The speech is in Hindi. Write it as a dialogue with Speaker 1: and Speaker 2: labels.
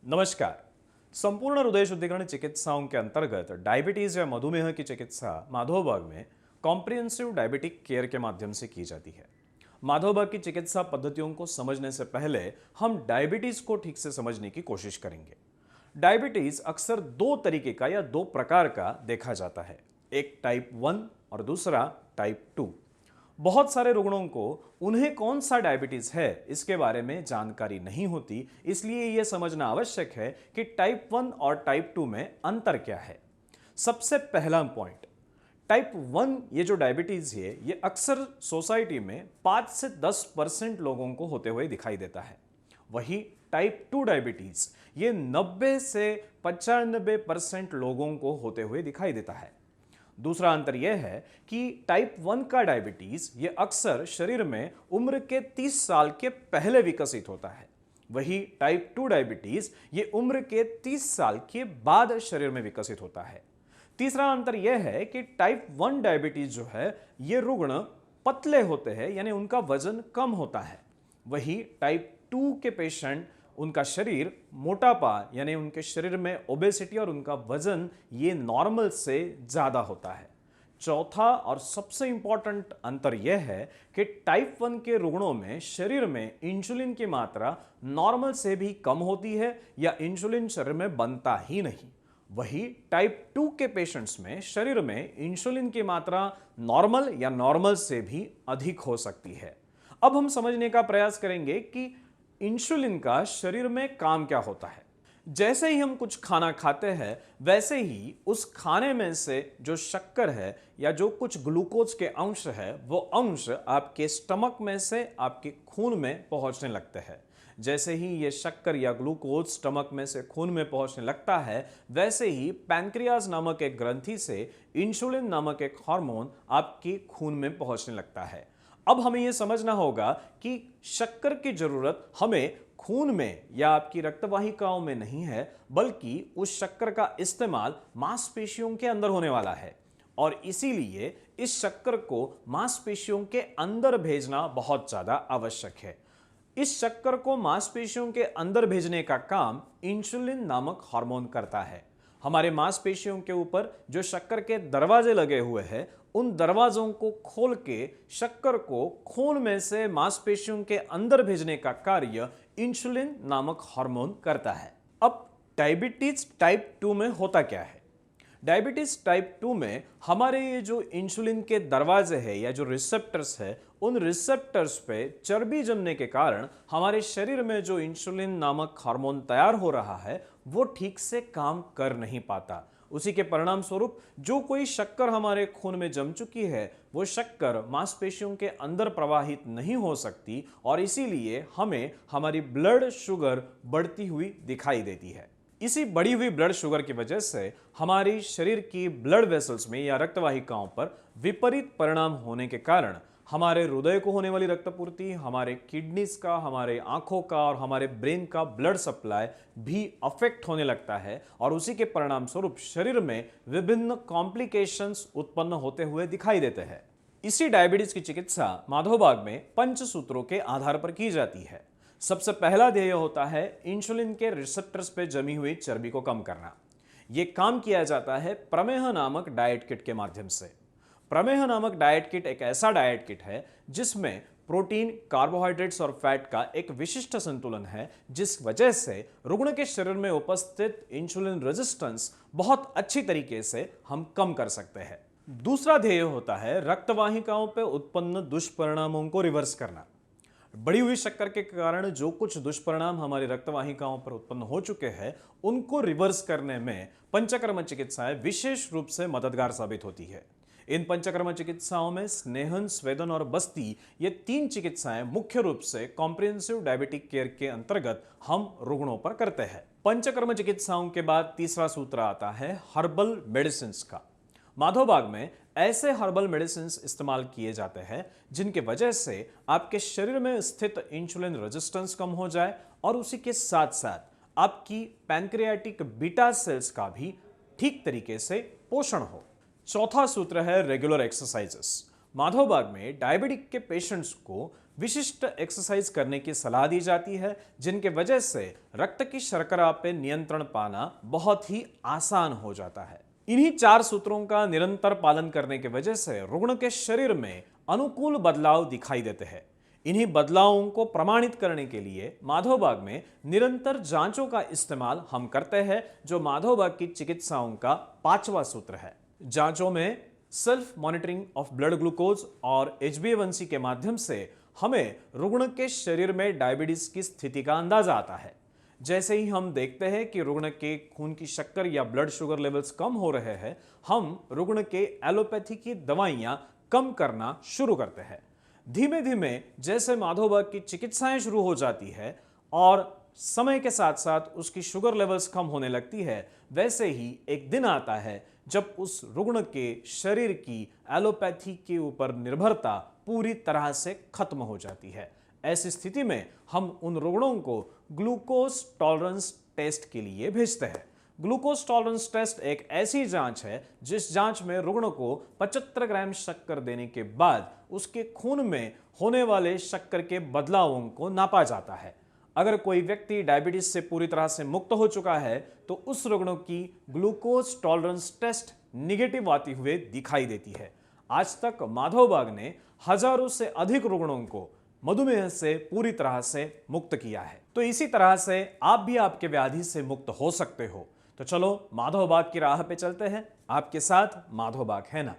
Speaker 1: नमस्कार। संपूर्ण हृदय शुद्धिकरण चिकित्साओं के अंतर्गत डायबिटीज या मधुमेह की चिकित्सा माधोबाग में कॉम्प्रिहेंसिव डायबिटिक केयर के माध्यम से की जाती है। माधोबाग की चिकित्सा पद्धतियों को समझने से पहले हम डायबिटीज को ठीक से समझने की कोशिश करेंगे। डायबिटीज अक्सर दो तरीके का या दो प्रकार का देखा जाता है, एक टाइप 1 और दूसरा टाइप 2। बहुत सारे रुग्णों को उन्हें कौन सा डायबिटीज है इसके बारे में जानकारी नहीं होती, इसलिए यह समझना आवश्यक है कि टाइप 1 और टाइप 2 में अंतर क्या है। सबसे पहला पॉइंट, टाइप 1 ये जो डायबिटीज है ये अक्सर सोसाइटी में 5 से 10% लोगों को होते हुए दिखाई देता है। वही टाइप 2 डायबिटीज ये 90 से 95% लोगों को होते हुए दिखाई देता है। दूसरा अंतर यह है कि टाइप 1 का डायबिटीज ये अक्सर शरीर में उम्र के 30 साल के पहले विकसित होता है। वही टाइप 2 डायबिटीज ये उम्र के 30 साल के बाद शरीर में विकसित होता है। तीसरा अंतर यह है कि टाइप 1 डायबिटीज जो है ये रुग्ण पतले होते हैं, यानी उनका वजन कम होता है। वही टाइप 2 के पेशेंट उनका शरीर मोटापा यानी उनके शरीर में ओबेसिटी और उनका वजन ये नॉर्मल से ज़्यादा होता है। चौथा और सबसे इंपॉर्टेंट अंतर यह है कि टाइप 1 के रुग्णों में शरीर में इंसुलिन की मात्रा नॉर्मल से भी कम होती है या इंसुलिन शरीर में बनता ही नहीं। वही टाइप 2 के पेशेंट्स में शरीर में इंसुलिन की मात्रा नॉर्मल या नॉर्मल से भी अधिक हो सकती है। अब हम समझने का प्रयास करेंगे कि इंसुलिन का शरीर में काम क्या होता है। जैसे ही हम कुछ खाना खाते हैं वैसे ही उस खाने में से जो शक्कर है या जो कुछ ग्लूकोज के अंश है वो अंश आपके स्टमक में से आपके खून में पहुंचने लगते हैं। जैसे ही ये शक्कर या ग्लूकोज स्टमक में से खून में पहुंचने लगता है वैसे ही पैंक्रियाज नामक एक ग्रंथि से इंसुलिन नामक एक हार्मोन आपके खून में पहुंचने लगता है। अब हमें यह समझना होगा कि शक्कर की जरूरत हमें खून में या आपकी रक्तवाहिकाओं में नहीं है, बल्कि उस शक्कर का इस्तेमाल मांसपेशियों के अंदर होने वाला है और इसीलिए इस शक्कर को मांसपेशियों के अंदर भेजना बहुत ज्यादा आवश्यक है। इस शक्कर को मांसपेशियों के अंदर भेजने का काम इंसुलिन नामक हार्मोन करता है। हमारे मांसपेशियों के ऊपर जो शक्कर के दरवाजे लगे हुए हैं उन दरवाजों को खोल के शक्कर को खून में से मांसपेशियों के अंदर भेजने का कार्य इंसुलिन नामक हार्मोन करता है। अब डायबिटीज टाइप 2 में होता क्या है? डायबिटीज टाइप 2 में हमारे ये जो इंसुलिन के दरवाजे हैं या जो रिसेप्टर्स है उन रिसेप्टर्स पे चर्बी जमने के कारण हमारे शरीर में जो इंसुलिन नामक हार्मोन तैयार हो रहा है वो ठीक से काम कर नहीं पाता। उसी के परिणाम स्वरूप जो कोई शक्कर हमारे खून में जम चुकी है वो शक्कर मांसपेशियों के अंदर प्रवाहित नहीं हो सकती और इसीलिए हमें हमारी ब्लड शुगर बढ़ती हुई दिखाई देती है। इसी बढ़ी हुई ब्लड शुगर की वजह से हमारी शरीर की ब्लड वेसल्स में या रक्तवाहिकाओं पर विपरीत परिणाम होने के कारण हमारे हृदय को होने वाली रक्तपूर्ति, हमारे किडनीज का, हमारे आंखों का और हमारे ब्रेन का ब्लड सप्लाई भी अफेक्ट होने लगता है और उसी के परिणाम स्वरूप शरीर में विभिन्न कॉम्प्लिकेशंस उत्पन्न होते हुए दिखाई देते हैं। इसी डायबिटीज की चिकित्सा माधोबाग में पंचसूत्रों के आधार पर की जाती है। सबसे पहला ध्येय होता है इंसुलिन के रिसेप्टर्स पे जमी हुई चर्बी को कम करना। यह काम किया जाता है प्रमेह नामक डाइट किट के माध्यम से। प्रमेह नामक डाइट किट एक ऐसा डाइट किट है जिसमें प्रोटीन, कार्बोहाइड्रेट्स और फैट का एक विशिष्ट संतुलन है, जिस वजह से रुग्ण के शरीर में उपस्थित इंसुलिन रेजिस्टेंस बहुत अच्छी तरीके से हम कम कर सकते हैं। दूसरा ध्येय होता है रक्तवाहिकाओं पर उत्पन्न दुष्परिणामों को रिवर्स करना। बढ़ी हुई शक्कर के कारण जो कुछ दुष्परिणाम हमारी रक्तवाहिकाओं पर उत्पन्न हो चुके हैं उनको रिवर्स करने में पंचकर्म चिकित्साएं विशेष रूप से मददगार साबित होती है। इन पंचकर्म चिकित्साओं में स्नेहन, स्वेदन और बस्ती ये 3 चिकित्साएं मुख्य रूप से कॉम्प्रिहेंसिव डायबिटिक केयर के अंतर्गत हम रुग्णों पर करते हैं। पंचकर्म चिकित्साओं के बाद तीसरा सूत्र आता है हर्बल मेडिसिन का। माधोबाग में ऐसे हर्बल मेडिसिन इस्तेमाल किए जाते हैं जिनके वजह से आपके शरीर में स्थित इंसुलिन रेजिस्टेंस कम हो जाए और उसी के साथ साथ आपकी पैंक्रियाटिक बीटा सेल्स का भी ठीक तरीके से पोषण हो। चौथा सूत्र है रेगुलर एक्सरसाइजेस। माधोबाग में डायबिटिक के पेशेंट्स को विशिष्ट एक्सरसाइज करने की सलाह दी जाती है, जिनके वजह से रक्त की शर्करा पे नियंत्रण पाना बहुत ही आसान हो जाता है। इन्हीं 4 सूत्रों का निरंतर पालन करने की वजह से रुग्ण के शरीर में अनुकूल बदलाव दिखाई देते हैं। इन्हीं बदलावों को प्रमाणित करने के लिए माधोबाग में निरंतर जांचों का इस्तेमाल हम करते हैं, जो माधोबाग की चिकित्साओं का 5वां सूत्र है। जांचों में self monitoring of blood glucose और HbA1c के माध्यम से हमें रुग्ण के शरीर में डायबिटीज की स्थिति का अंदाजा आता है। जैसे ही हम देखते हैं कि रुग्ण के खून की शक्कर या ब्लड शुगर लेवल्स कम हो रहे हैं, हम रुग्ण के एलोपैथी की दवाइयां कम करना शुरू करते हैं। धीमे धीमे जैसे माधोबाग की चिकित्साएं शुरू हो जाती है और समय के साथ साथ उसकी शुगर लेवल्स कम होने लगती है, वैसे ही एक दिन आता है जब उस रुग्ण के शरीर की एलोपैथी के ऊपर निर्भरता पूरी तरह से खत्म हो जाती है। ऐसी स्थिति में हम उन रुग्णों को ग्लूकोज टॉलरेंस टेस्ट के लिए भेजते हैं। ग्लूकोज टॉलरेंस टेस्ट एक ऐसी जांच है जिस जांच में रुग्ण को 75 ग्राम शक्कर देने के बाद उसके खून में होने वाले शक्कर के बदलावों को नापा जाता है। अगर कोई व्यक्ति डायबिटीज से पूरी तरह से मुक्त हो चुका है तो उस रुग्ण की ग्लूकोज टॉलरेंस टेस्ट निगेटिव आती हुए दिखाई देती है। आज तक माधोबाग ने हजारों से अधिक रुग्णों को मधुमेह से पूरी तरह से मुक्त किया है। तो इसी तरह से आप भी आपके व्याधि से मुक्त हो सकते हो। तो चलो माधोबाग की राह पे चलते हैं। आपके साथ माधोबाग है ना।